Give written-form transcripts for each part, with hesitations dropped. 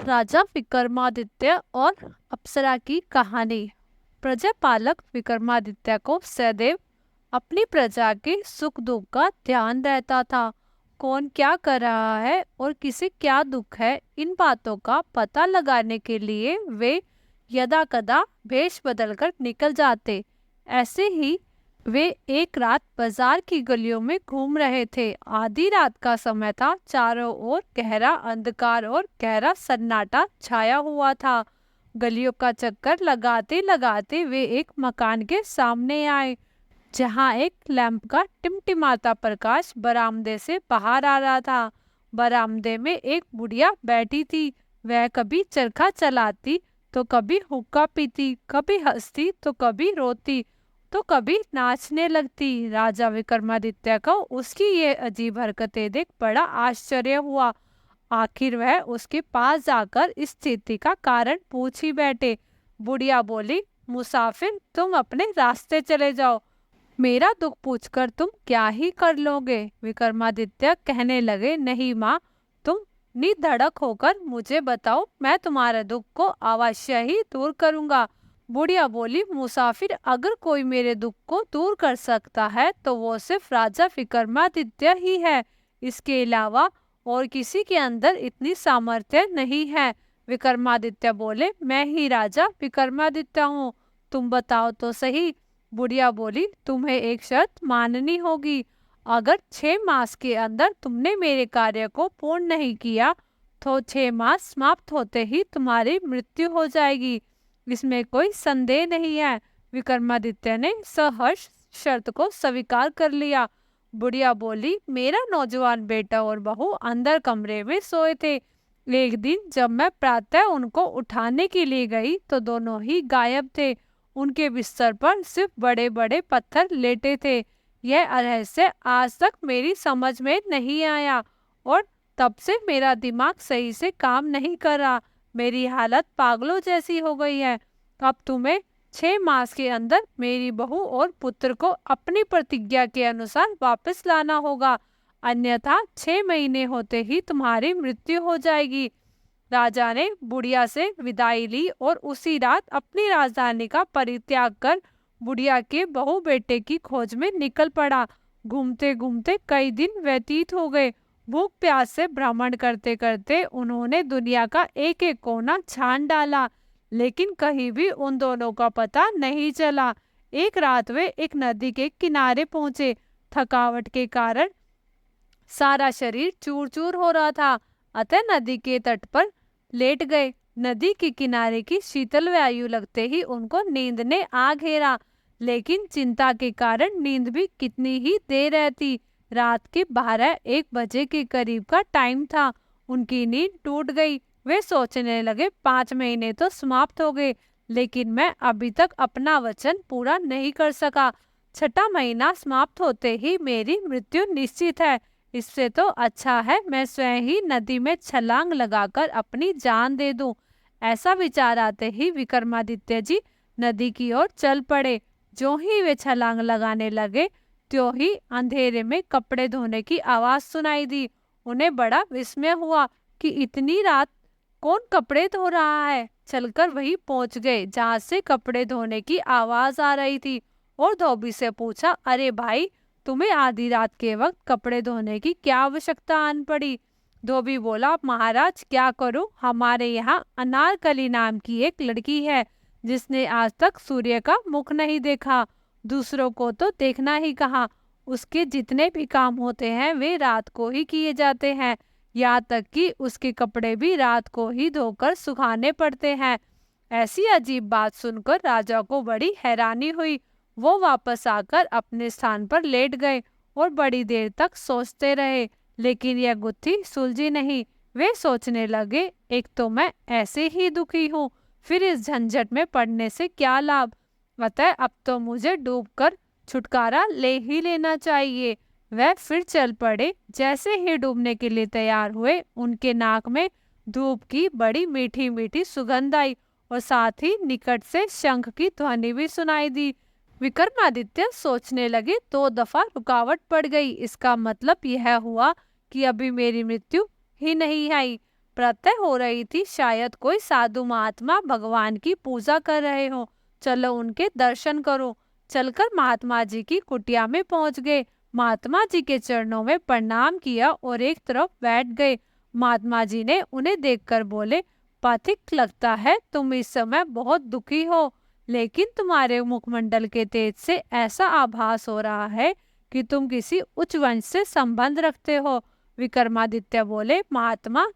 राजा विक्रमादित्य और अप्सरा की कहानी। प्रजापालक विक्रमादित्य को सदैव अपनी प्रजा के सुख दुख का ध्यान रहता था। कौन क्या कर रहा है और किसे क्या दुख है, इन बातों का पता लगाने के लिए वे यदा कदा भेष बदलकर निकल जाते। ऐसे ही वे एक रात बाजार की गलियों में घूम रहे थे। आधी रात का समय था। चारों ओर गहरा अंधकार और गहरा सन्नाटा छाया हुआ था। गलियों का चक्कर लगाते लगाते वे एक मकान के सामने आए, जहां एक लैंप का टिमटिमाता प्रकाश बरामदे से बाहर आ रहा था। बरामदे में एक बुढ़िया बैठी थी। वह कभी चरखा चलाती तो कभी हुक्का पीती, कभी हंसती तो कभी रोती, तो कभी नाचने लगती। राजा विक्रमादित्य को उसकी ये अजीब हरकतें देख बड़ा आश्चर्य हुआ। आखिर वह उसके पास जाकर इस स्थिति का कारण पूछ ही बैठे। बुढ़िया बोली, मुसाफिर, तुम अपने रास्ते चले जाओ, मेरा दुख पूछकर तुम क्या ही कर लोगे। विक्रमादित्य कहने लगे, नहीं माँ, तुम निधड़क होकर मुझे बताओ, मैं तुम्हारे दुख को अवश्य ही दूर करूंगा। बुढ़िया बोली, मुसाफिर, अगर कोई मेरे दुख को दूर कर सकता है तो वो सिर्फ राजा विक्रमादित्य ही है। इसके अलावा और किसी के अंदर इतनी सामर्थ्य नहीं है। विक्रमादित्य बोले, मैं ही राजा विक्रमादित्य हूँ, तुम बताओ तो सही। बुढ़िया बोली, तुम्हें एक शर्त माननी होगी। अगर 6 मास के अंदर तुमने मेरे कार्य को पूर्ण नहीं किया तो 6 मास समाप्त होते ही तुम्हारी मृत्यु हो जाएगी, इसमें कोई संदेह नहीं है। विक्रमादित्य ने सहर्ष शर्त को स्वीकार कर लिया। बुढ़िया बोली, मेरा नौजवान बेटा और बहू अंदर कमरे में सोए थे। एक दिन जब मैं प्रातः उनको उठाने के लिए गई तो दोनों ही गायब थे। उनके बिस्तर पर सिर्फ बड़े बड़े पत्थर लेटे थे। यह रहस्य आज तक मेरी समझ में नहीं आया और तब से मेरा दिमाग सही से काम नहीं कर रहा। मेरी हालत पागलों जैसी हो गई है। अब तुम्हें 6 मास के अंदर मेरी बहू और पुत्र को अपनी प्रतिज्ञा के अनुसार वापस लाना होगा, अन्यथा 6 महीने होते ही तुम्हारी मृत्यु हो जाएगी। राजा ने बुढ़िया से विदाई ली और उसी रात अपनी राजधानी का परित्याग कर बुढ़िया के बहू बेटे की खोज में निकल पड़ा। घूमते घूमते कई दिन व्यतीत हो गए। भूख प्यास से भ्रमण करते करते उन्होंने दुनिया का एक एक कोना छान डाला, लेकिन कहीं भी उन दोनों का पता नहीं चला। एक रात वे एक नदी के किनारे पहुंचे। थकावट के कारण सारा शरीर चूर चूर हो रहा था, अतः नदी के तट पर लेट गए। नदी के किनारे की शीतल वायु लगते ही उनको नींद ने आ घेरा, लेकिन चिंता के कारण नींद भी कितनी ही देर रहती। रात के 12-1 बजे के करीब का टाइम था। उनकी नींद टूट गई। वे सोचने लगे, 5 महीने तो समाप्त हो गए, लेकिन मैं अभी तक अपना वचन पूरा नहीं कर सका। 6ठा महीना समाप्त होते ही मेरी मृत्यु निश्चित है। इससे तो अच्छा है मैं स्वयं ही नदी में छलांग लगाकर अपनी जान दे दूं। ऐसा विचार आते ही विक्रमादित्य जी नदी की ओर चल पड़े। जो ही वे छलांग लगाने लगे, त्यों ही अंधेरे में कपड़े धोने की आवाज सुनाई दी। उन्हें बड़ा विस्मय हुआ कि इतनी रात कौन कपड़े धो रहा है। चलकर वहीं पहुंच गए जहां से कपड़े धोने की आवाज आ रही थी और धोबी से पूछा, अरे भाई, तुम्हें आधी रात के वक्त कपड़े धोने की क्या आवश्यकता आन पड़ी। धोबी बोला, महाराज, क्या करूं, हमारे यहाँ अनारकली नाम की एक लड़की है जिसने आज तक सूर्य का मुख नहीं देखा, दूसरों को तो देखना ही कहाँ। उसके जितने भी काम होते हैं वे रात को ही किए जाते हैं, यहाँ तक कि उसके कपड़े भी रात को ही धोकर सुखाने पड़ते हैं। ऐसी अजीब बात सुनकर राजा को बड़ी हैरानी हुई। वो वापस आकर अपने स्थान पर लेट गए और बड़ी देर तक सोचते रहे, लेकिन यह गुत्थी सुलझी नहीं। वे सोचने लगे, एक तो मैं ऐसे ही दुखी हूँ, फिर इस झंझट में पड़ने से क्या लाभ। अतः अब तो मुझे डूबकर छुटकारा ले ही लेना चाहिए। वह फिर चल पड़े। जैसे ही डूबने के लिए तैयार हुए, उनके नाक में धूप की बड़ी मीठी मीठी सुगंध आई और साथ ही निकट से शंख की ध्वनि भी सुनाई दी। विक्रमादित्य सोचने लगे, 2 दफा रुकावट पड़ गई, इसका मतलब यह हुआ कि अभी मेरी मृत्यु ही नहीं आई। प्रत्यय हो रही थी शायद कोई साधु महात्मा भगवान की पूजा कर रहे हो, चलो उनके दर्शन करो। चलकर महात्मा जी की कुटिया में पहुंच गए। महात्मा जी के चरणों में प्रणाम किया और एक तरफ बैठ गए। महात्मा जी ने उन्हें देखकर बोले, पथिक लगता है तुम इस समय बहुत दुखी हो, लेकिन तुम्हारे मुखमंडल के तेज से ऐसा आभास हो रहा है कि तुम किसी उच्च वंश से संबंध रखते हो। विक्रमादित्य बोले, महात्मा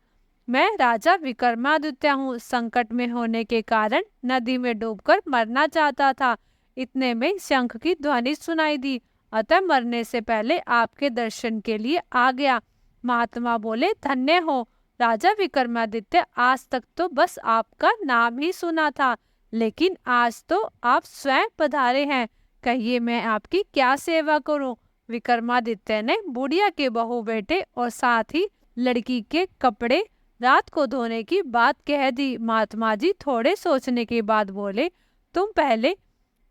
मैं राजा विक्रमादित्य हूँ। संकट में होने के कारण नदी में डूबकर मरना चाहता था। इतने में शंख की ध्वनि सुनाई दी, अतः मरने से पहले आपके दर्शन के लिए आ गया। महात्मा बोले, धन्य हो राजा विक्रमादित्य, आज तक तो बस आपका नाम ही सुना था, लेकिन आज तो आप स्वयं पधारे हैं। कहिए मैं आपकी क्या सेवा करूं? विक्रमादित्य ने बुढ़िया के बहू बेटे और साथ ही लड़की के कपड़े रात को धोने की बात कह दी। महात्मा जी थोड़े सोचने के बाद बोले, तुम पहले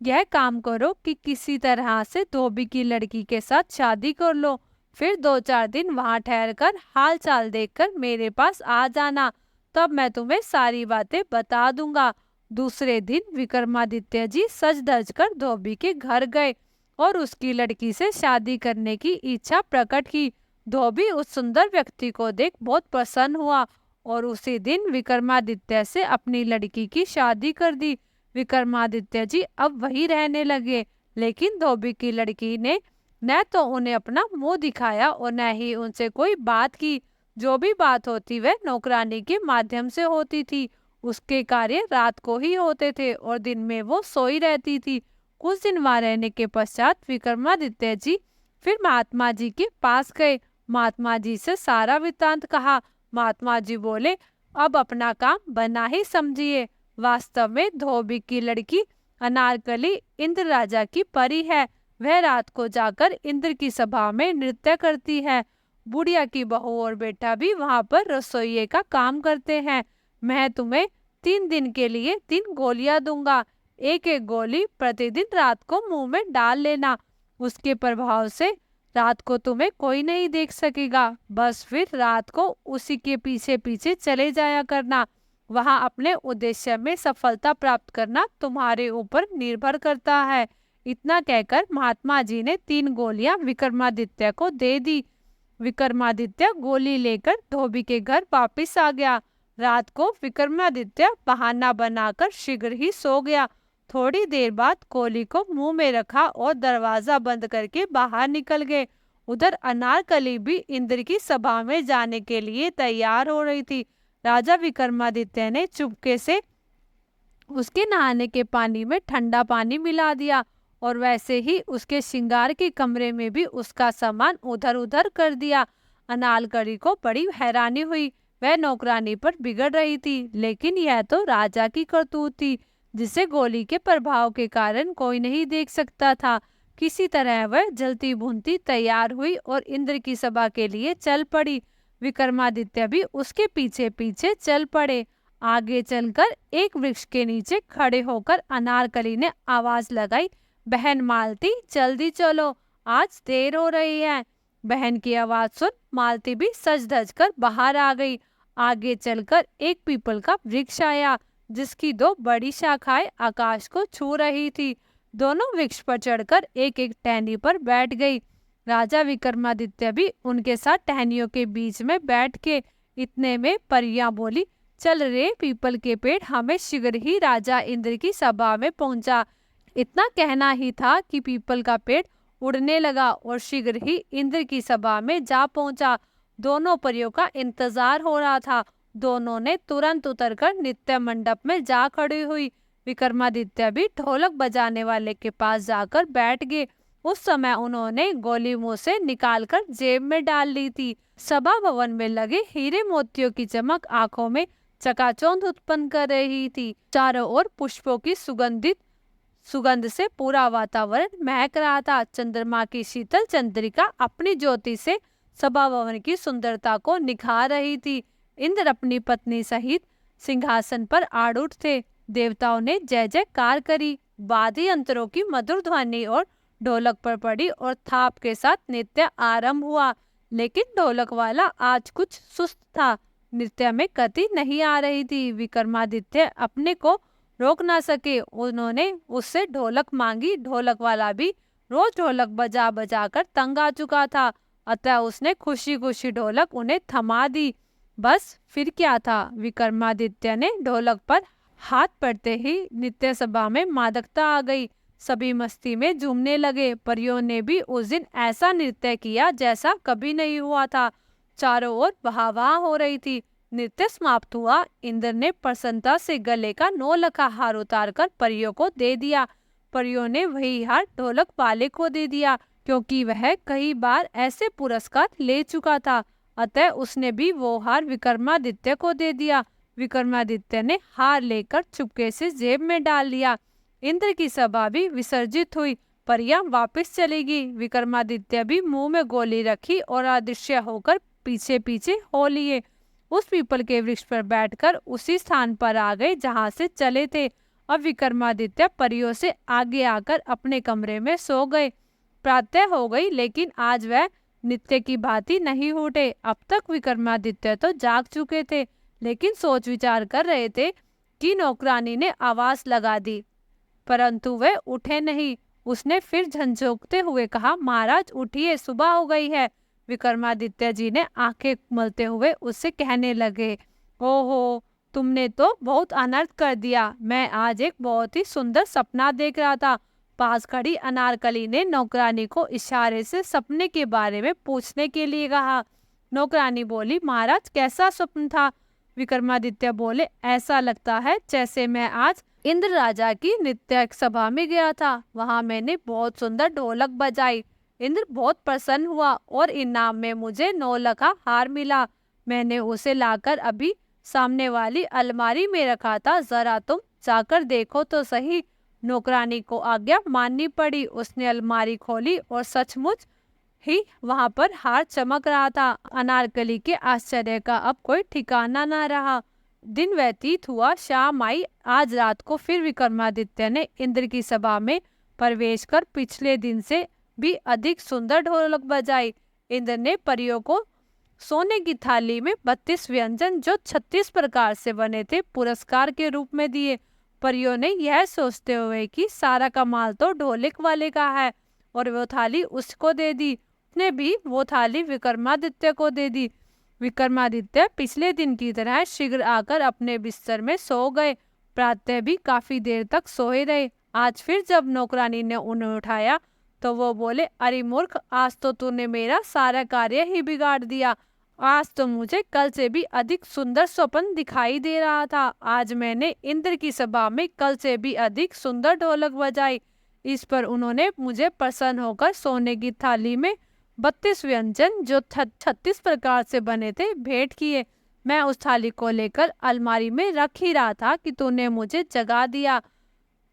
यह काम करो कि किसी तरह से धोबी की लड़की के साथ शादी कर लो, फिर 2-4 दिन वहां ठहरकर हाल चाल देखकर मेरे पास आ जाना, तब मैं तुम्हें सारी बातें बता दूंगा। दूसरे दिन विक्रमादित्य जी सज धज कर धोबी के घर गए और उसकी लड़की से शादी करने की इच्छा प्रकट की। धोबी उस सुंदर व्यक्ति को देख बहुत प्रसन्न हुआ और उसी दिन विक्रमादित्य से अपनी लड़की की शादी कर दी। विक्रमादित्य जी अब वही रहने लगे, लेकिन धोबी की लड़की ने न तो उन्हें अपना मुंह दिखाया और न ही उनसे कोई बात की। जो भी बात होती वह नौकरानी के माध्यम से होती थी। उसके कार्य रात को ही होते थे और दिन में वो सोई रहती थी। कुछ दिन वहां रहने के पश्चात विक्रमादित्य जी फिर महात्मा जी के पास गए। महात्मा जी से सारा वृत्तांत कहा। महात्मा जी बोले, अब अपना काम बना ही समझिए। वास्तव में धोबी की लड़की अनारकली इंद्र राजा की परी है। वह रात को जाकर इंद्र की सभा में नृत्य करती है। बुढ़िया की बहू और बेटा भी वहां पर रसोइये का काम करते हैं। मैं तुम्हें 3 दिन के लिए 3 गोलियां दूंगा। एक एक गोली प्रतिदिन रात को मुंह में डाल लेना। उसके प्रभाव से रात को तुम्हें कोई नहीं देख सकेगा। बस फिर रात को उसी के पीछे पीछे चले जाया करना। वहां अपने उद्देश्य में सफलता प्राप्त करना तुम्हारे ऊपर निर्भर करता है। इतना कहकर महात्मा जी ने 3 गोलियां विक्रमादित्य को दे दी। विक्रमादित्य गोली लेकर धोबी के घर वापिस आ गया। रात को विक्रमादित्य बहाना बनाकर शीघ्र ही सो गया। थोड़ी देर बाद गोली को मुंह में रखा और दरवाजा बंद करके बाहर निकल गए। उधर अनारकली भी इंद्र की सभा में जाने के लिए तैयार हो रही थी। राजा विक्रमादित्य ने चुपके से उसके नहाने के पानी में ठंडा पानी मिला दिया और वैसे ही उसके श्रृंगार के कमरे में भी उसका सामान उधर उधर कर दिया। अनारकली को बड़ी हैरानी हुई। वह नौकरानी पर बिगड़ रही थी, लेकिन यह तो राजा की करतूत थी जिसे गोली के प्रभाव के कारण कोई नहीं देख सकता था। किसी तरह वह जलती भूनती तैयार हुई और इंद्र की सभा के लिए चल पड़ी। विक्रमादित्य भी उसके पीछे पीछे चल पड़े। आगे चलकर एक वृक्ष के नीचे खड़े होकर अनारकली ने आवाज लगाई, बहन मालती जल्दी चलो, आज देर हो रही है। बहन की आवाज सुन मालती भी सज धज कर बाहर आ गई। आगे चलकर एक पीपल का वृक्ष आया जिसकी 2 बड़ी शाखाएं आकाश को छू रही थी। दोनों वृक्ष पर चढ़कर एक एक टहनी पर बैठ गई। राजा विक्रमादित्य भी उनके साथ टहनियों के बीच में बैठ के। इतने में परियां बोली, चल रे पीपल के पेड़, हमें शीघ्र ही राजा इंद्र की सभा में पहुंचा। इतना कहना ही था कि पीपल का पेड़ उड़ने लगा और शीघ्र ही इंद्र की सभा में जा पहुंचा। दोनों परियों का इंतजार हो रहा था। दोनों ने तुरंत उतरकर नृत्य मंडप में जा खड़ी हुई। विक्रमादित्य भी ढोलक बजाने वाले के पास जाकर बैठ गए। उस समय उन्होंने गोली मुंह से निकालकर जेब में डाल ली थी। सभा भवन में लगे हीरे मोतियों की चमक आंखों में चकाचौंध उत्पन्न कर रही थी। चारों ओर पुष्पों की सुगंध से पूरा वातावरण महक रहा था। चंद्रमा की शीतल चंद्रिका अपनी ज्योति से सभा भवन की सुंदरता को निखार रही थी। इंद्र अपनी पत्नी सहित सिंहासन पर आरूढ़ थे। देवताओं ने जय जयकार करी। वाद्य यंत्रों की मधुर ध्वनि और ढोलक पर पड़ी और थाप के साथ नृत्य आरंभ हुआ। लेकिन ढोलक वाला आज कुछ सुस्त था। नृत्य में गति नहीं आ रही थी। विक्रमादित्य अपने को रोक ना सके, उन्होंने उससे ढोलक मांगी। ढोलक वाला भी रोज ढोलक बजा बजा कर तंग आ चुका था, अतः उसने खुशी खुशी ढोलक उन्हें थमा दी। बस फिर क्या था, विक्रमादित्य ने ढोलक पर हाथ पड़ते ही नृत्य सभा में मादकता आ गई। सभी मस्ती में झूमने लगे। परियों ने भी उस दिन ऐसा नृत्य किया जैसा कभी नहीं हुआ था। चारों ओर वाह हो रही थी। नृत्य समाप्त हुआ। इंद्र ने प्रसन्नता से गले का 9 लखा हार उतारकर परियों को दे दिया। परियों ने वही हार ढोलक वाले को दे दिया, क्योंकि वह कई बार ऐसे पुरस्कार ले चुका था, अतः उसने भी वो हार विक्रमादित्य को दे दिया। विक्रमादित्य ने हार लेकर चुपके से जेब में डाल लिया। इंद्र की सभा भी विसर्जित हुई। परियां वापस चली गई। विक्रमादित्य भी मुंह में गोली रखी और अदृश्य होकर पीछे पीछे हो लिए। उस पीपल के वृक्ष पर बैठकर उसी स्थान पर आ गए जहां से चले थे। अब विक्रमादित्य परियों से आगे आकर अपने कमरे में सो गए। प्रातः हो गई, लेकिन आज वह नित्य की भांति नहीं उठे। अब तक विक्रमादित्य तो जाग चुके थे, लेकिन सोच विचार कर रहे थे कि नौकरानी ने आवाज लगा दी, परंतु वे उठे नहीं। उसने फिर झंझोकते हुए कहा, महाराज उठिए, सुबह हो गई है। विक्रमादित्य जी ने आंखें मलते हुए उससे कहने लगे, ओहो, तुमने तो बहुत अनर्थ कर दिया। मैं आज एक बहुत ही सुंदर सपना देख रहा था। पास खड़ी अनारकली ने नौकरानी को इशारे से सपने के बारे में पूछने के लिए कहा। नौकरानी बोली, महाराज कैसा स्वप्न था? विक्रमादित्य बोले, ऐसा लगता है जैसे मैं आज इंद्र राजा की नृत्य सभा में गया था। वहां मैंने बहुत सुंदर ढोलक बजाई। इंद्र बहुत प्रसन्न हुआ और इनाम में मुझे 9 लखा हार मिला। मैंने उसे लाकर अभी सामने वाली अलमारी में रखा था, जरा तुम जाकर देखो तो सही। नौकरानी को आज्ञा माननी पड़ी। उसने अलमारी खोली और सचमुच ही वहां पर हार चमक रहा था। अनारकली के आश्चर्य का अब कोई ठिकाना न रहा। दिन व्यतीत हुआ, शाम आई। आज रात को फिर विक्रमादित्य ने इंद्र की सभा में प्रवेश कर पिछले दिन से भी अधिक सुंदर ढोलक बजाई। इंद्र ने परियों को सोने की थाली में 32 व्यंजन जो 36 प्रकार से बने थे पुरस्कार के रूप में दिए। परियों ने यह सोचते हुए कि सारा कमाल तो ढोलक वाले का है, और वो थाली उसको दे दी। उसने भी वो थाली विक्रमादित्य को दे दी। विक्रमादित्य पिछले दिन की तरह शीघ्र आकर अपने बिस्तर में सो गए। प्रातः भी काफी देर तक सोए रहे। आज फिर जब नौकरानी ने उन्हें उठाया तो वो बोले, अरे मूर्ख, आज तो तूने मेरा सारा कार्य ही बिगाड़ दिया। आज तो मुझे कल से भी अधिक सुंदर स्वप्न दिखाई दे रहा था। आज मैंने इंद्र की सभा में कल से भी अधिक सुंदर ढोलक बजाई। इस पर उन्होंने मुझे प्रसन्न होकर सोने की थाली में 32 व्यंजन जो 36 प्रकार से बने थे भेंट किए। मैं उस थाली को लेकर अलमारी में रख ही रहा था कि तूने मुझे जगा दिया।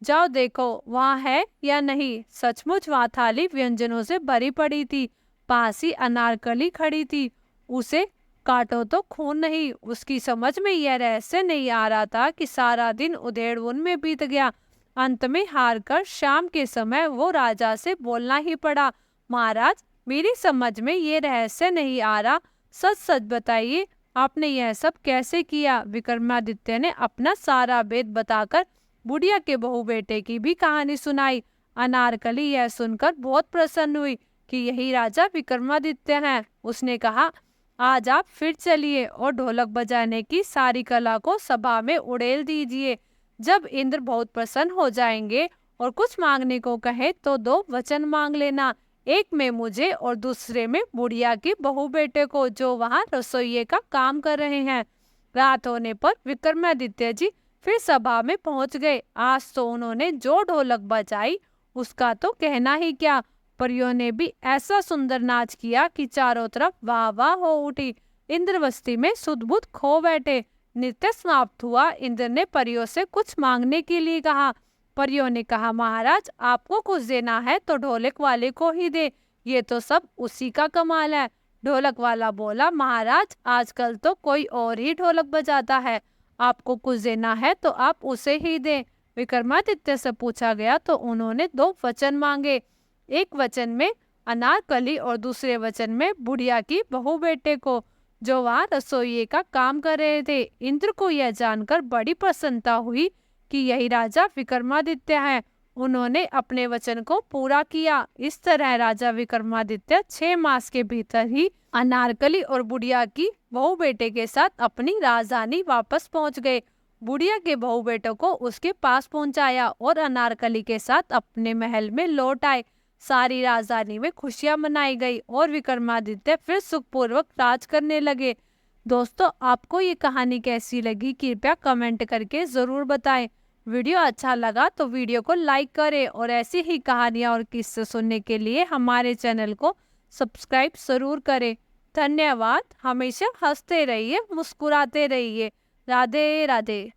जाओ देखो वहाँ है या नहीं। सचमुच वहाँ थाली व्यंजनों से भरी पड़ी थी। पास ही अनारकली खड़ी थी। उसे काटो तो खून नहीं। उसकी समझ में यह रहस्य नहीं आ रहा था कि सारा दिन उधेड़-बुन में बीत गया। अंत में हार कर शाम के समय वो राजा से बोलना ही पड़ा, महाराज, मेरी समझ में ये रहस्य नहीं आ रहा। सच सच बताइए, आपने यह सब कैसे किया? विक्रमादित्य ने अपना सारा भेद बताकर बुढ़िया के बहू बेटे की भी कहानी सुनाई। अनारकली यह सुनकर बहुत प्रसन्न हुई कि यही राजा विक्रमादित्य हैं। उसने कहा, आज आप फिर चलिए और ढोलक बजाने की सारी कला को सभा में उड़ेल दीजिए। जब इंद्र बहुत प्रसन्न हो जाएंगे और कुछ मांगने को कहे तो 2 वचन मांग लेना, एक में मुझे और दूसरे में बुढ़िया के बहू बेटे को जो वहाँ रसोइये का काम कर रहे हैं। रात होने पर विक्रमादित्य जी फिर सभा में पहुंच गए। आज तो उन्होंने जो ढोलक बजाई उसका तो कहना ही क्या। परियों ने भी ऐसा सुंदर नाच किया कि चारों तरफ वाह वाह हो उठी। इंद्रवस्ती में सुध-बुध खो बैठे। नृत्य समाप्त हुआ। इंद्र ने परियों से कुछ मांगने के लिए कहा। परियों ने कहा, महाराज, आपको कुछ देना है तो ढोलक वाले को ही दे, ये तो सब उसी का कमाल है। ढोलक वाला बोला, महाराज, आजकल तो कोई और ही ढोलक बजाता है, आपको कुछ देना है तो आप उसे ही दें। विक्रमादित्य से पूछा गया तो उन्होंने 2 वचन मांगे, एक वचन में अनारकली और दूसरे वचन में बुढ़िया की बहू बेटे को। जो वहाँ रसोइये का काम कर रहे थे। इंद्र को यह जानकर बड़ी प्रसन्नता हुई कि यही राजा विक्रमादित्य है। उन्होंने अपने वचन को पूरा किया। इस तरह राजा विक्रमादित्य 6 मास के भीतर ही अनारकली और बुढ़िया की बहू बेटे के साथ अपनी राजधानी वापस पहुंच गए। बुढ़िया के बहू बेटों को उसके पास पहुंचाया और अनारकली के साथ अपने महल में लौट आए। सारी राजधानी में खुशियां मनाई गई और विक्रमादित्य फिर सुखपूर्वक राज करने लगे। दोस्तों, आपको ये कहानी कैसी लगी कृपया कमेंट करके ज़रूर बताएं। वीडियो अच्छा लगा तो वीडियो को लाइक करें और ऐसी ही कहानियाँ और किस्से सुनने के लिए हमारे चैनल को सब्सक्राइब ज़रूर करें। धन्यवाद। हमेशा हंसते रहिए, मुस्कुराते रहिए। राधे राधे।